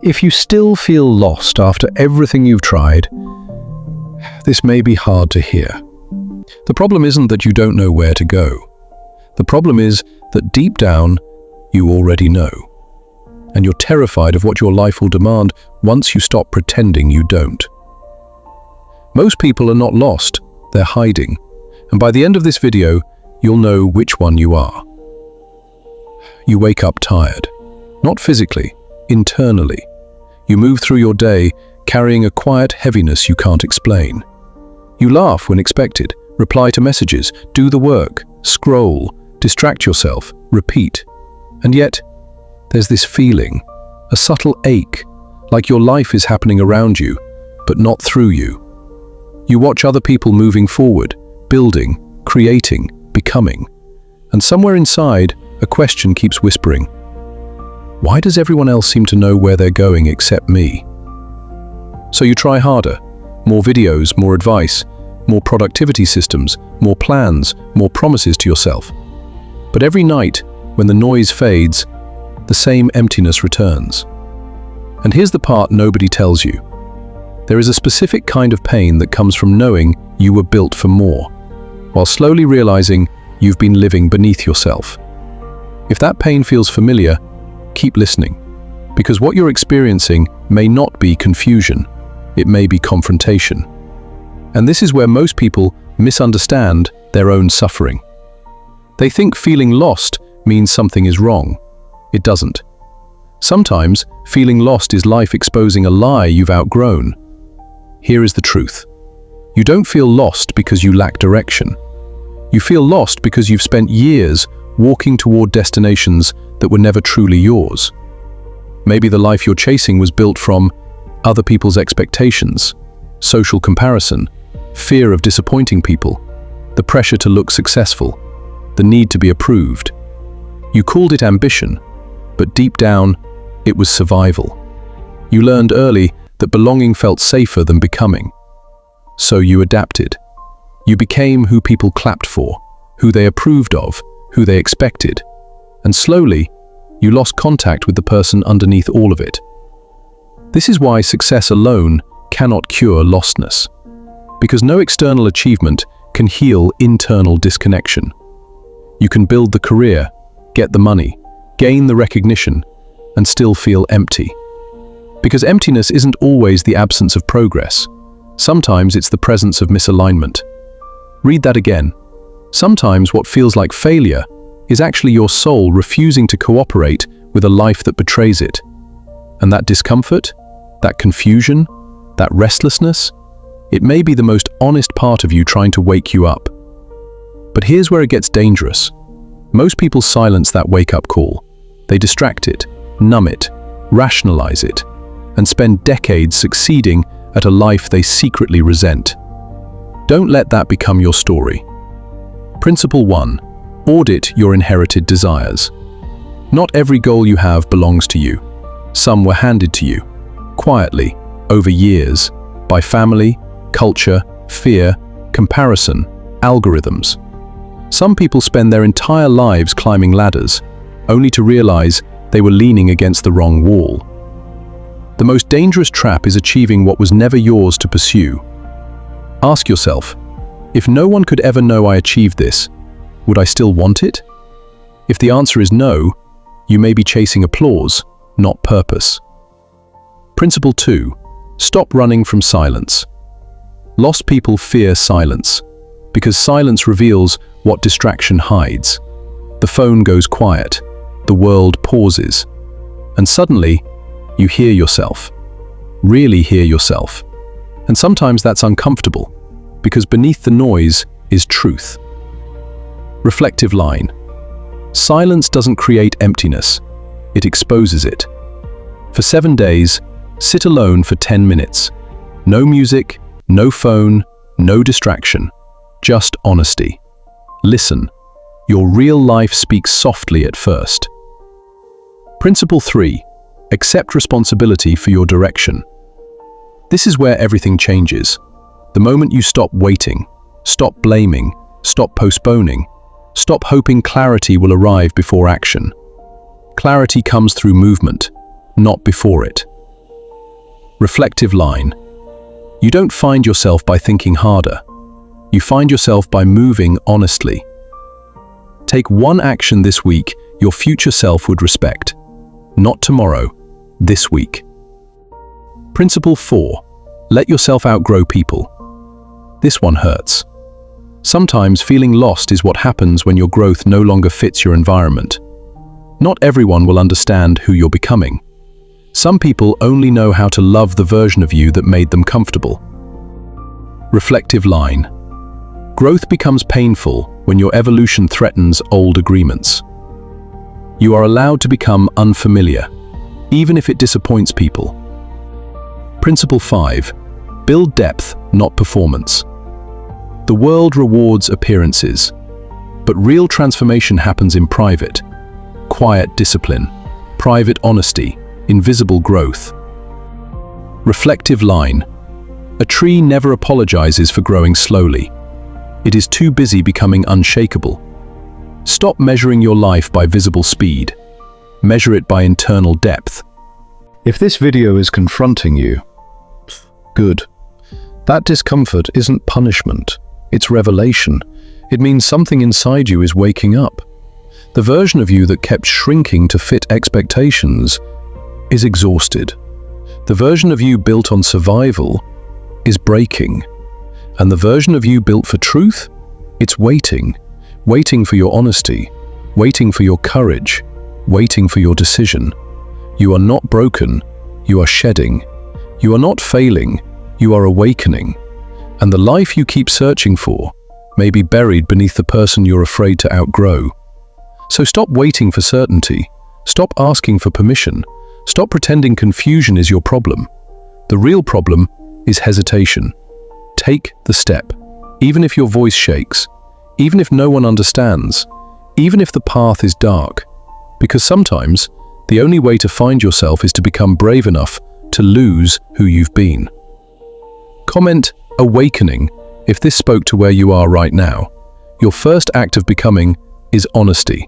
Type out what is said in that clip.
If you still feel lost after everything you've tried, this may be hard to hear. The problem isn't that you don't know where to go. The problem is that deep down, you already know. And you're terrified of what your life will demand once you stop pretending you don't. Most people are not lost, they're hiding. And by the end of this video, you'll know which one you are. You wake up tired. Not physically, internally. You move through your day carrying a quiet heaviness you can't explain. You laugh when expected, reply to messages, do the work, scroll, distract yourself, repeat. And yet, there's this feeling, a subtle ache, like your life is happening around you, but not through you. You watch other people moving forward, building, creating, becoming. And somewhere inside, a question keeps whispering, why does everyone else seem to know where they're going except me? So you try harder, more videos, more advice, more productivity systems, more plans, more promises to yourself. But every night, when the noise fades, the same emptiness returns. And here's the part nobody tells you. There is a specific kind of pain that comes from knowing you were built for more, while slowly realizing you've been living beneath yourself. If that pain feels familiar, keep listening, because what you're experiencing may not be confusion, it may be confrontation. And this is where most people misunderstand their own suffering. They think feeling lost means something is wrong. It doesn't. Sometimes, feeling lost is life exposing a lie you've outgrown. Here is the truth. You don't feel lost because you lack direction. You feel lost because you've spent years walking toward destinations that were never truly yours. Maybe the life you're chasing was built from other people's expectations, social comparison, fear of disappointing people, the pressure to look successful, the need to be approved. You called it ambition, but deep down, it was survival. You learned early that belonging felt safer than becoming. So you adapted. You became who people clapped for, who they approved of, who they expected. And slowly, you lost contact with the person underneath all of it. This is why success alone cannot cure lostness, because no external achievement can heal internal disconnection. You can build the career, get the money, gain the recognition, and still feel empty. Because emptiness isn't always the absence of progress. Sometimes it's the presence of misalignment. Read that again. Sometimes what feels like failure is actually your soul refusing to cooperate with a life that betrays it. And that discomfort, that confusion, that restlessness, it may be the most honest part of you trying to wake you up. But here's where it gets dangerous. Most people silence that wake-up call. They distract it, numb it, rationalize it, and spend decades succeeding at a life they secretly resent. Don't let that become your story. Principle 1. Audit your inherited desires. Not every goal you have belongs to you. Some were handed to you, quietly, over years, by family, culture, fear, comparison, algorithms. Some people spend their entire lives climbing ladders, only to realize they were leaning against the wrong wall. The most dangerous trap is achieving what was never yours to pursue. Ask yourself, if no one could ever know I achieved this, would I still want it? If the answer is no, you may be chasing applause, not purpose. Principle 2. Stop running from silence. Lost people fear silence, because silence reveals what distraction hides. The phone goes quiet, the world pauses, and suddenly, you hear yourself. Really hear yourself. And sometimes that's uncomfortable, because beneath the noise is truth. Reflective line. Silence doesn't create emptiness, it exposes it. For 7 days, sit alone for 10 minutes. No music, no phone, no distraction, just honesty. Listen. Your real life speaks softly at first. Principle 3. Accept responsibility for your direction. This is where everything changes. The moment you stop waiting, stop blaming, stop postponing, stop hoping clarity will arrive before action. Clarity comes through movement, not before it. Reflective line. You don't find yourself by thinking harder. You find yourself by moving honestly. Take one action this week your future self would respect. Not tomorrow, this week. Principle 4. Let yourself outgrow people. This one hurts. Sometimes feeling lost is what happens when your growth no longer fits your environment. Not everyone will understand who you're becoming. Some people only know how to love the version of you that made them comfortable. Reflective line. Growth becomes painful when your evolution threatens old agreements. You are allowed to become unfamiliar, even if it disappoints people. Principle 5. Build depth, not performance. The world rewards appearances, but real transformation happens in private. Quiet discipline, private honesty, invisible growth. Reflective line. A tree never apologizes for growing slowly. It is too busy becoming unshakable. Stop measuring your life by visible speed. Measure it by internal depth. If this video is confronting you, good. That discomfort isn't punishment. It's revelation. It means something inside you is waking up. The version of you that kept shrinking to fit expectations is exhausted. The version of you built on survival is breaking. And the version of you built for truth, it's waiting. Waiting for your honesty, waiting for your courage, waiting for your decision. You are not broken, you are shedding. You are not failing, you are awakening. And the life you keep searching for may be buried beneath the person you're afraid to outgrow. So stop waiting for certainty. Stop asking for permission. Stop pretending confusion is your problem. The real problem is hesitation. Take the step, even if your voice shakes, even if no one understands, even if the path is dark. Because sometimes, the only way to find yourself is to become brave enough to lose who you've been. Comment "awakening" if this spoke to where you are right now. Your first act of becoming is honesty.